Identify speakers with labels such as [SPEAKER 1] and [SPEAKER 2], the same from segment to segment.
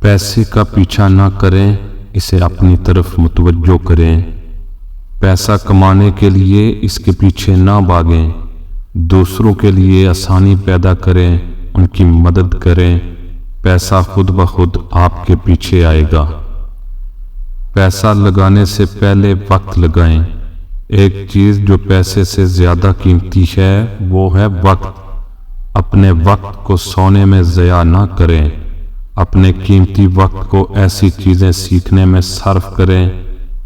[SPEAKER 1] پیسے کا پیچھا نہ کریں، اسے اپنی طرف متوجہ کریں۔ پیسہ کمانے کے لیے اس کے پیچھے نہ بھاگیں، دوسروں کے لیے آسانی پیدا کریں، ان کی مدد کریں، پیسہ خود بخود آپ کے پیچھے آئے گا۔ پیسہ لگانے سے پہلے وقت لگائیں۔ ایک چیز جو پیسے سے زیادہ قیمتی ہے وہ ہے وقت۔ اپنے وقت کو سونے میں ضیاع نہ کریں، اپنے قیمتی وقت کو ایسی چیزیں سیکھنے میں صرف کریں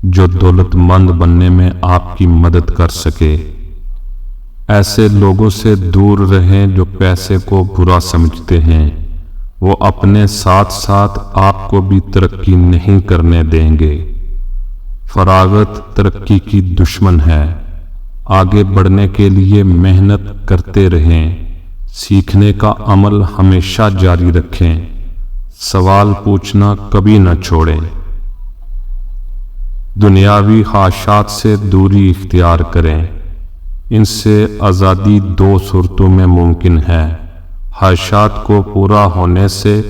[SPEAKER 1] جو دولت مند بننے میں آپ کی مدد کر سکے۔ ایسے لوگوں سے دور رہیں جو پیسے کو برا سمجھتے ہیں، وہ اپنے ساتھ ساتھ آپ کو بھی ترقی نہیں کرنے دیں گے۔ فراغت ترقی کی دشمن ہے۔ آگے بڑھنے کے لیے محنت کرتے رہیں، سیکھنے کا عمل ہمیشہ جاری رکھیں، سوال پوچھنا کبھی نہ چھوڑیں۔ دنیاوی خواہشات سے دوری اختیار کریں، ان سے آزادی دو صورتوں میں ممکن ہے: خواہشات کو پورا ہونے سے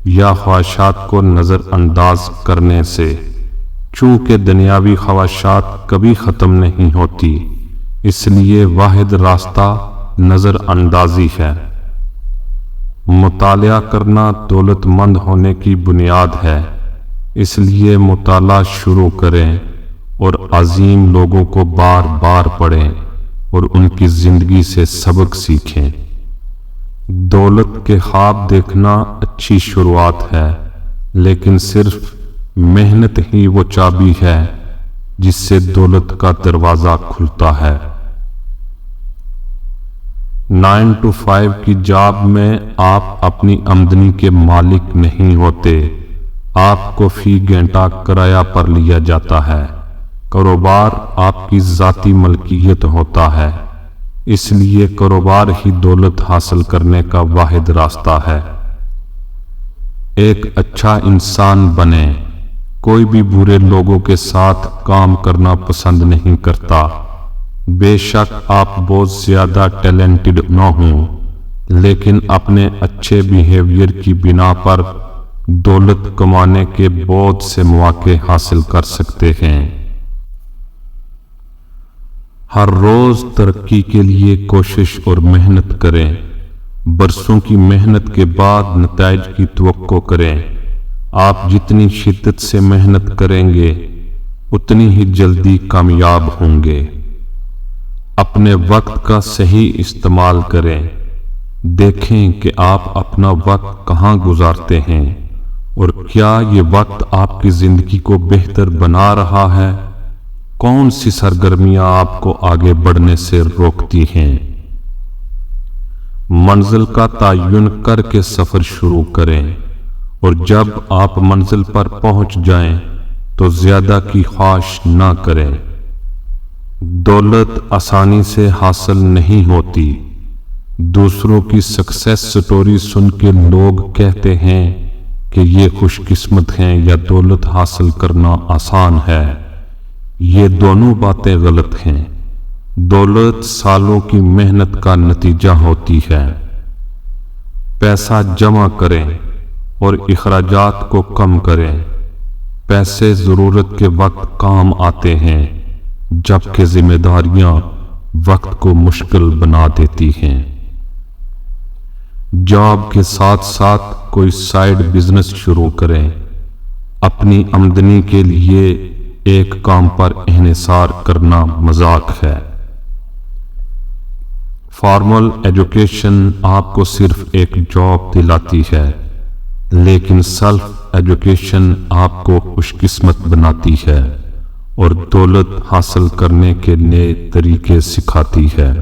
[SPEAKER 1] یا خواہشات کو نظر انداز کرنے سے۔ چونکہ دنیاوی خواہشات کبھی ختم نہیں ہوتی، اس لیے واحد راستہ نظر اندازی ہے۔ مطالعہ کرنا دولت مند ہونے کی بنیاد ہے، اس لیے مطالعہ شروع کریں اور عظیم لوگوں کو بار بار پڑھیں اور ان کی زندگی سے سبق سیکھیں۔ دولت کے خواب دیکھنا اچھی شروعات ہے، لیکن صرف محنت ہی وہ چابی ہے جس سے دولت کا دروازہ کھلتا ہے۔ 9 to 5 کی جاب میں آپ اپنی آمدنی کے مالک نہیں ہوتے، آپ کو فی گھنٹہ کرایہ پر لیا جاتا ہے۔ کاروبار آپ کی ذاتی ملکیت ہوتا ہے، اس لیے کاروبار ہی دولت حاصل کرنے کا واحد راستہ ہے۔ ایک اچھا انسان بنیں۔ کوئی بھی برے لوگوں کے ساتھ کام کرنا پسند نہیں کرتا۔ بے شک آپ بہت زیادہ ٹیلنٹڈ نہ ہوں، لیکن اپنے اچھے بیہیویئر کی بنا پر دولت کمانے کے بہت سے مواقع حاصل کر سکتے ہیں۔ ہر روز ترقی کے لیے کوشش اور محنت کریں۔ برسوں کی محنت کے بعد نتائج کی توقع کریں۔ آپ جتنی شدت سے محنت کریں گے اتنی ہی جلدی کامیاب ہوں گے۔ اپنے وقت کا صحیح استعمال کریں۔ دیکھیں کہ آپ اپنا وقت کہاں گزارتے ہیں اور کیا یہ وقت آپ کی زندگی کو بہتر بنا رہا ہے۔ کون سی سرگرمیاں آپ کو آگے بڑھنے سے روکتی ہیں۔ منزل کا تعین کر کے سفر شروع کریں، اور جب آپ منزل پر پہنچ جائیں تو زیادہ کی خواہش نہ کریں۔ دولت آسانی سے حاصل نہیں ہوتی۔ دوسروں کی سکسیس سٹوری سن کے لوگ کہتے ہیں کہ یہ خوش قسمت ہیں یا دولت حاصل کرنا آسان ہے۔ یہ دونوں باتیں غلط ہیں۔ دولت سالوں کی محنت کا نتیجہ ہوتی ہے۔ پیسہ جمع کریں اور اخراجات کو کم کریں۔ پیسے ضرورت کے وقت کام آتے ہیں، جبکہ ذمہ داریاں وقت کو مشکل بنا دیتی ہیں۔ جاب کے ساتھ ساتھ کوئی سائیڈ بزنس شروع کریں۔ اپنی آمدنی کے لیے ایک کام پر انحصار کرنا مذاق ہے۔ فارمل ایجوکیشن آپ کو صرف ایک جاب دلاتی ہے، لیکن سیلف ایجوکیشن آپ کو خوش قسمت بناتی ہے اور دولت حاصل کرنے کے نئے طریقے سکھاتی ہے۔